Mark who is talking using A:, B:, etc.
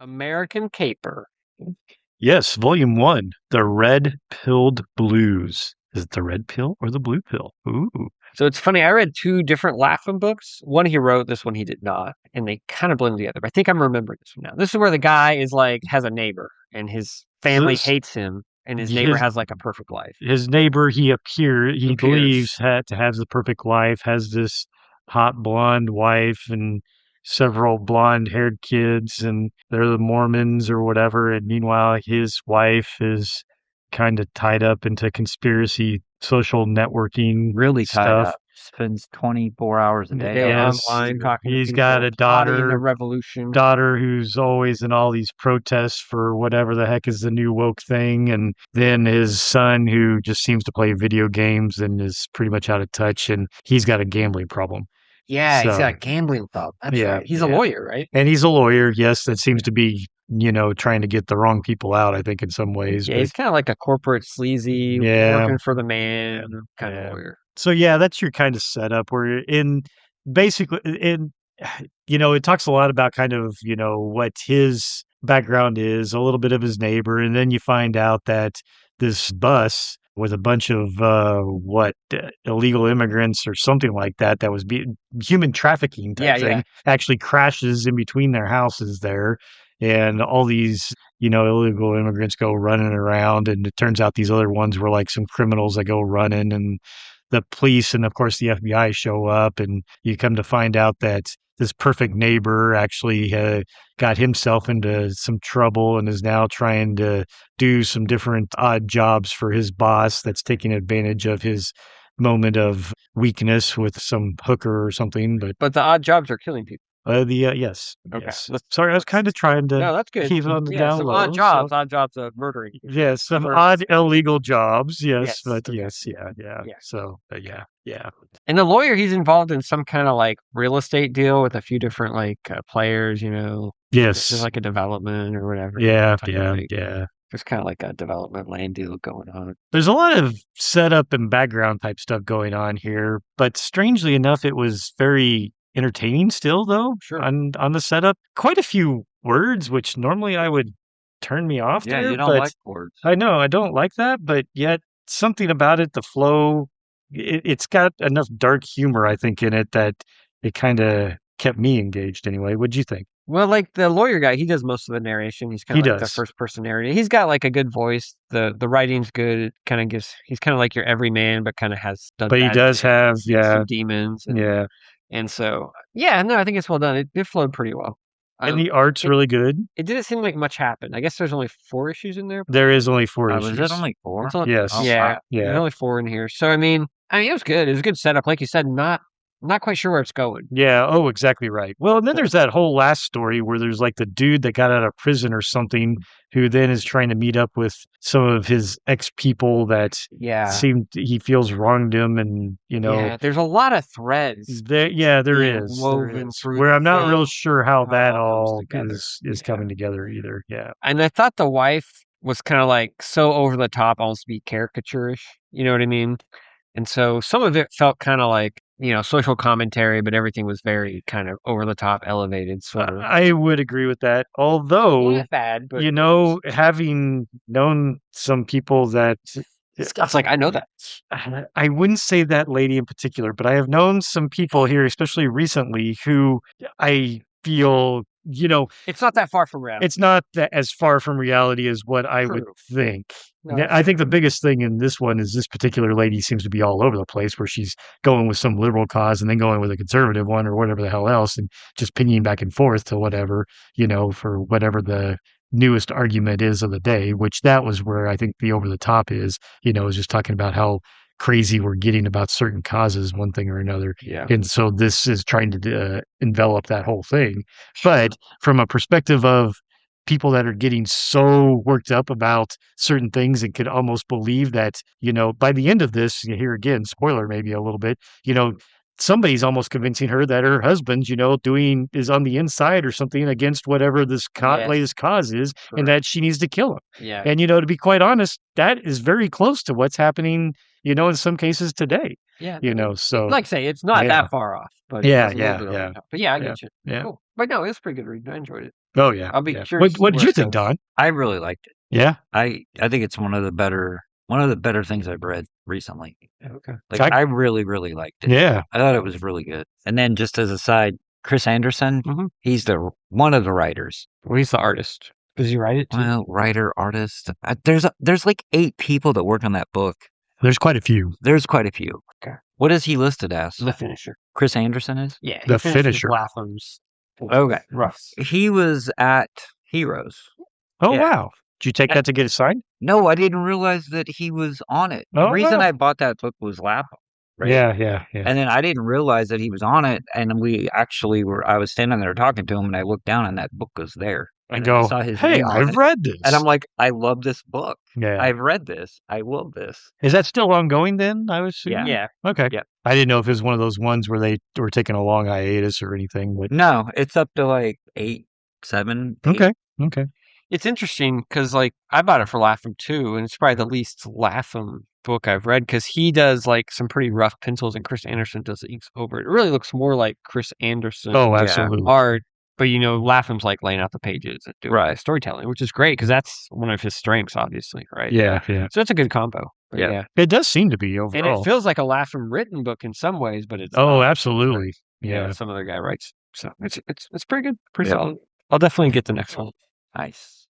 A: American Caper.
B: Yes, Volume 1, The Red-Pilled Blues. Is it the red pill or the blue pill? Ooh.
A: So it's funny. I read two different Lapham books. One he wrote, this one he did not, and they kind of blend together. But I think I'm remembering this one now. This is where the guy is like has a neighbor, and his family
B: This,
A: hates him, and his neighbor
B: his
A: has like a perfect life.
B: his neighbor, he believes
A: Appears.
B: had to have the perfect life, has this hot blonde wife and several blonde-haired kids, and they're the Mormons or whatever. And meanwhile, his wife is kind of tied up into conspiracy, social networking
C: Really tied
B: stuff.
C: up. Spends 24 hours a day.
A: Yeah,
B: Yes,
A: online talking to
B: he's
A: people,
B: got a
A: plotting the
B: daughter
A: revolution.
B: who's always in all these protests for whatever the heck is the new woke thing, and then his son who just seems to play video games and is pretty much out of touch, and he's got a gambling problem.
A: Yeah, he's got
B: So
A: a gambling problem. That's
B: yeah,
A: right. He's a
B: yeah.
A: lawyer, right?
B: And he's a lawyer, yes, that seems to be, trying to get the wrong people out, I think, in some ways.
A: Yeah,
B: But
A: he's kind of like a corporate sleazy,
B: yeah,
A: working for the man kind of
B: yeah.
A: lawyer.
B: So yeah, that's your kind of setup where you're in basically in it talks a lot about kind of, what his background is, a little bit of his neighbor, and then you find out that this bus with a bunch of illegal immigrants or something like that was human trafficking type
A: Yeah,
B: thing, actually crashes in between their houses there, and all these illegal immigrants go running around, and it turns out these other ones were like some criminals that go running, and the police and of course the FBI show up, and you come to find out that this perfect neighbor actually got himself into some trouble and is now trying to do some different odd jobs for his boss that's taking advantage of his moment of weakness with some hooker or something.
A: But the odd jobs are killing people.
B: Yes,
A: Okay.
B: yes. Sorry, I was kind of trying to
A: No, that's good.
B: keep it on the
A: Yeah,
B: down
A: some
B: low. So
A: odd jobs of murdering people.
B: yeah, some
A: Murder.
B: odd illegal jobs. Yes,
A: Yes.
B: but
A: Okay.
B: yes, yeah.
A: Yeah.
B: So yeah.
A: And the lawyer, he's involved in some kind of like real estate deal with a few different like players, This is
B: Yes.
A: like a development or whatever.
B: Yeah,
A: Type of thing.
B: yeah.
A: There's kind of like a development land deal going on.
B: There's a lot of setup and background type stuff going on here, but strangely enough, it was very entertaining still, though,
A: Sure.
B: on the setup. Quite a few words, which normally I would turn me off
C: Yeah,
B: there,
C: you don't
B: but
C: like words.
B: I know I don't like that, but yet something about it, the flow, it's got enough dark humor, I think, in it that it kind of kept me engaged anyway. What'd you think?
A: Well, like the lawyer guy, he does most of the narration. He's kind
B: He
A: of like the
B: does.
A: first person narrator. He's got like a good voice. The writing's good. It kind of gives. He's kind of like your everyman, but kind of has done
B: But he
A: bad
B: does have,
A: things,
B: yeah,
A: some demons,
B: yeah.
A: and so yeah, no, I think it's well done. It flowed pretty well.
B: And the art's
A: It
B: really good.
A: it didn't seem like much happened. I guess there's only 4 issues in there.
B: There is only 4
C: Was it
B: issues.
C: only 4?
A: It's only,
B: Yes.
C: Oh,
A: yeah,
C: wow.
A: there's
B: Yeah.
A: only 4 in here. So it was good. It was a good setup. Like you said, not quite sure where it's going.
B: Yeah. Oh, exactly right. Well, and then there's that whole last story where there's like the dude that got out of prison or something who then is trying to meet up with some of his ex people that
A: Yeah.
B: he feels wronged him, and
A: Yeah, there's a lot of threads
B: there
A: being
B: is
A: woven through
B: where
A: the
B: I'm not
A: thing,
B: real sure how
A: how it
B: that
A: all comes
B: all
A: together.
B: is
A: Yeah.
B: coming together either. Yeah.
A: And I thought the wife was kind of like so over the top, almost be caricaturish. You know what I mean? And so some of it felt kind of like, social commentary, but everything was very kind of over the top, elevated, sort of.
B: I would agree with that. Although,
A: Not bad, but
B: having known some people that
A: Scott's like, I know that.
B: I wouldn't say that lady in particular, but I have known some people here, especially recently, who I feel,
A: It's not that far from reality.
B: it's not that as far from reality as what I would
A: True.
B: think.
A: No,
B: Yeah, I think the biggest thing in this one is this particular lady seems to be all over the place, where she's going with some liberal cause and then going with a conservative one or whatever the hell else, and just pinging back and forth to whatever, for whatever the newest argument is of the day, which that was where I think the over the top is, is just talking about how crazy we're getting about certain causes, one thing or another.
A: Yeah.
B: And so this is trying to envelop that whole thing. But from a perspective of people that are getting so worked up about certain things and could almost believe that, by the end of this, here again, spoiler maybe a little bit, somebody's almost convincing her that her husband's, is on the inside or something against whatever this
A: Yes.
B: latest cause is, and that she needs to kill him.
A: Yeah.
B: And, to be quite honest, that is very close to what's happening, in some cases today,
A: Yeah.
B: so.
A: Like I say, it's not
B: Yeah.
A: that far off, but
B: Yeah,
A: it's a little bit over
B: yeah.
A: the top. But yeah, I
B: Yeah,
A: get you.
B: yeah.
A: Cool. But no, it was a pretty good read. I enjoyed it.
B: Oh yeah.
A: I'll be
B: yeah.
A: curious.
B: What did
A: where
B: you
A: it
B: think,
A: goes.
B: Don?
C: I really liked it.
B: Yeah.
C: I think it's one of the better things I've read recently.
A: Okay.
C: Like I really, really liked it.
B: Yeah.
C: I thought it was really good. And then just as a side, Chris Anderson, he's one of the writers.
A: Well, he's the artist. Does he write it too?
C: Well, writer, artist. There's like 8 people that work on that book.
B: There's quite a few.
C: There's quite a few.
A: Okay.
C: What is he listed as?
A: The finisher.
C: Chris Anderson is?
A: Yeah.
B: The finisher.
A: Lapham's.
C: Okay.
A: Rough.
C: He was at Heroes.
B: Oh
C: Yeah.
B: wow. Did you take that to get it signed?
C: No, I didn't realize that he was on it. The
B: Oh,
C: reason
B: wow.
C: I bought that book was Lapham. Right?
B: Yeah.
C: And then I didn't realize that he was on it. And we actually I was standing there talking to him, and I looked down, and that book was there.
B: I
C: And
B: go,
C: saw his
B: hey,
C: name on
B: I've
C: it.
B: read this.
C: And I'm like, I love this book.
B: yeah.
C: I've read this. I love this.
B: Is that still ongoing then? I was
C: Yeah.
A: Yeah.
B: Okay.
C: Yeah.
B: I didn't know if it was one of those ones where they were taking a long hiatus or anything. But...
C: No, it's up to like 8, 7. 8.
B: Okay.
A: It's interesting because, like, I bought it for Lapham too, and it's probably the least Lapham book I've read because he does like some pretty rough pencils, and Chris Anderson does the inks over it. It really looks more like Chris Anderson
B: Oh, absolutely.
A: art, but Lapham's like laying out the pages and doing
C: Right.
A: storytelling, which is great because that's one of his strengths, obviously, right?
B: Yeah.
A: So it's a good combo. But
C: Yeah.
A: yeah.
B: It does seem to be
A: And
B: overall.
A: it feels like a Lapham written book in some ways, but it's
B: Oh,
A: not.
B: absolutely. Yeah.
A: Some other guy writes. So it's pretty good, pretty
C: Yeah.
A: solid. I'll definitely get the next one.
C: Nice.